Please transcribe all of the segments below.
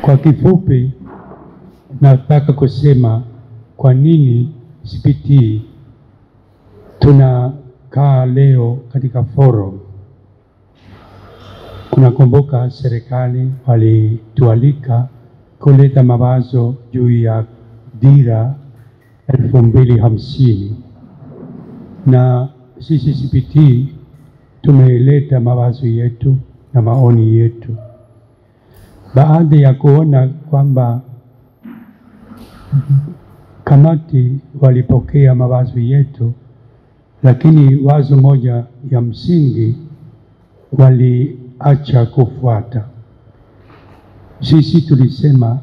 Kwa kifupi, nataka kusema kwa nini CPT tunakaa leo katika forum. Unakumbuka serikali walitualika kuleta mawazo juu ya dira 2050, na sisi CPT tumeleta mawazo yetu na maoni yetu. Baada ya kuona kwamba kamati walipokea mawazo yetu, lakini wazo moja ya msingi waliacha kufuata. Sisi tulisema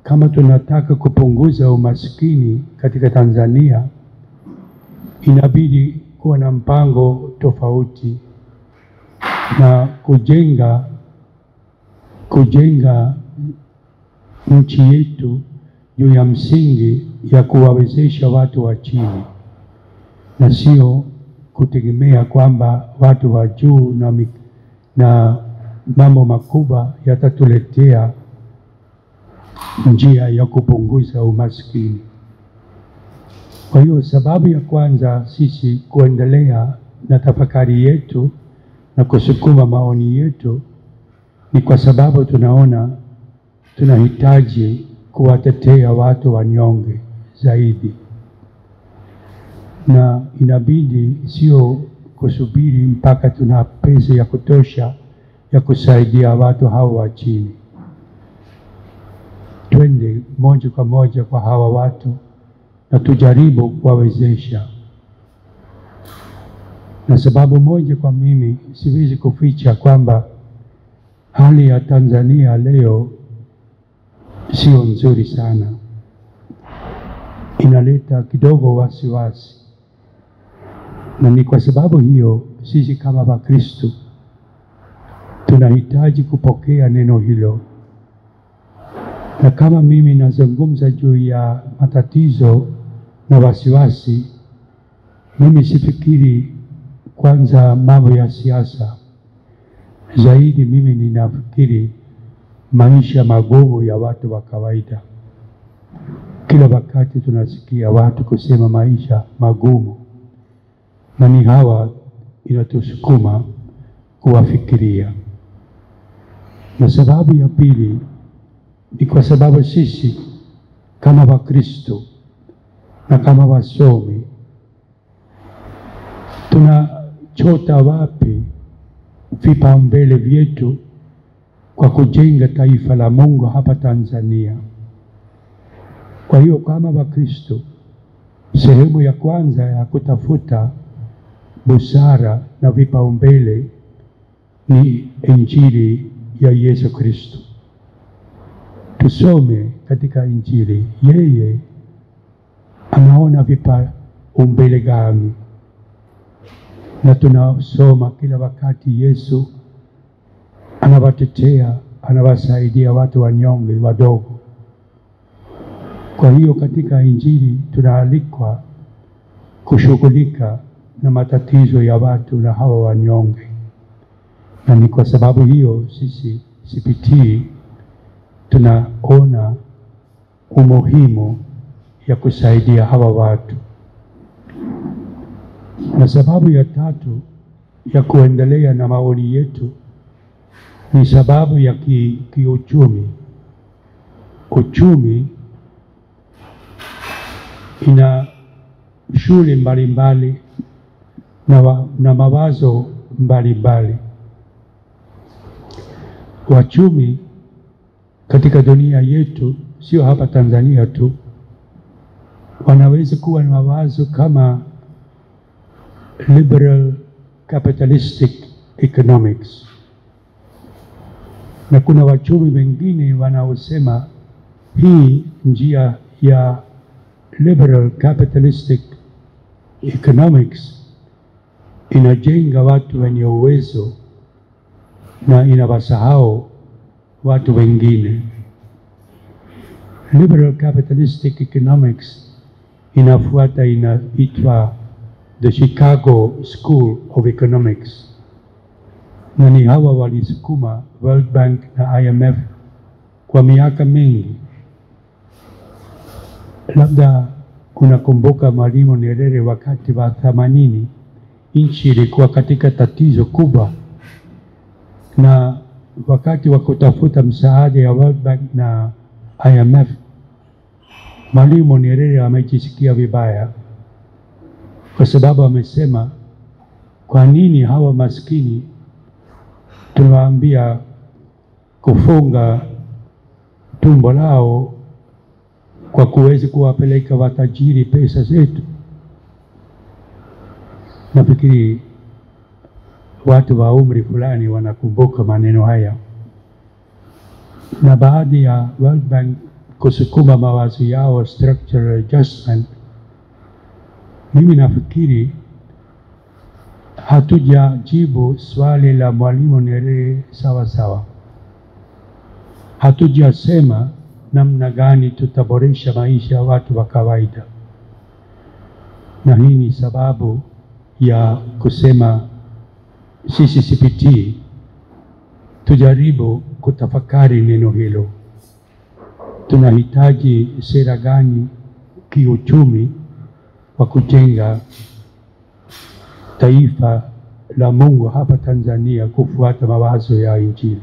kama tunataka kupunguza umaskini katika Tanzania, inabidi kuwa na mpango tofauti na kujenga nchi yetu juu ya msingi ya kuwawezesha watu wa chini, na sio kutegemea kwamba watu wa juu na mambo makubwa yatatuletea njia ya kupunguza umaskini. Kwa hiyo sababu ya kwanza sisi kuendelea na tafakari yetu na kusukuma maoni yetu ni kwa sababu tunaona tunahitaji kuwatetea watu wanyonge zaidi, na inabidi sio kusubiri mpaka tuna pesa ya kutosha ya kusaidia watu hao wa chini. Twende moja kwa moja kwa hawa watu na tujaribu kuwawezesha. Na sababu moja, kwa mimi siwezi kuficha kwamba hali ya Tanzania leo sio nzuri sana, inaleta kidogo wasiwasi, na ni kwa sababu hiyo sisi kama Wakristo tunahitaji kupokea neno hilo. Na kama mimi nazungumza juu ya matatizo na wasiwasi, mimi sifikiri kwanza mambo ya siasa zaidi. Mimi ninafikiri maisha magumu ya watu wa kawaida. Kila wakati tunasikia watu kusema maisha magumu, na ni hawa inatusukuma kuwafikiria. Na sababu ya pili ni kwa sababu sisi kama Wakristo na kama wasomi tunachota wapi vipaumbele vyetu kwa kujenga taifa la Mungu hapa Tanzania. Kwa hiyo kama Wakristo, sehemu ya kwanza ya kutafuta busara na vipaumbele ni Injili ya Yesu Kristo. Tusome katika Injili, yeye anaona vipaumbele gani, na tunasoma kila wakati Yesu anawatetea, anawasaidia watu wanyonge wadogo. Kwa hiyo katika Injili tunaalikwa kushughulika na matatizo ya watu na hawa wanyonge, na ni kwa sababu hiyo sisi CPT tunaona umuhimu ya kusaidia hawa watu. Na sababu ya tatu ya kuendelea na maoni yetu ni sababu ya kiuchumi. Uchumi ina shule mbalimbali na mawazo mbalimbali. Wachumi katika dunia yetu, sio hapa Tanzania tu, wanaweza kuwa na mawazo kama liberal capitalistic economics, na kuna wachumi wengine wanaosema hii njia ya liberal capitalistic economics inajenga watu wenye uwezo na inawasahau watu wengine. Liberal capitalistic economics inaitwa the Chicago School of Economics, na ni hawa walisukuma World Bank na IMF kwa miaka mingi. Labda unakumbuka Mwalimu Nyerere wakati wa 80 nchi ilikuwa katika tatizo kubwa, na wakati wa kutafuta msaada ya World Bank na IMF, Mwalimu Nyerere amejisikia vibaya kwa sababu amesema, kwa nini hawa maskini tunawaambia kufunga tumbo lao kwa kuweza kuwapeleka watajiri pesa zetu? Nafikiri watu wa umri fulani wanakumbuka maneno haya, na baadhi ya World Bank kusukuma mawazo yao structural adjustment, mimi nafikiri hatujajibu swali la Mwalimu Nyerere sawa sawa. Hatujasema namna gani tutaboresha maisha ya watu wa kawaida, na hii ni sababu ya kusema sisi CPT tujaribu kutafakari neno hilo. Tunahitaji sera gani kiuchumi wa kujenga taifa la Mungu hapa Tanzania kufuata mawazo ya Injili.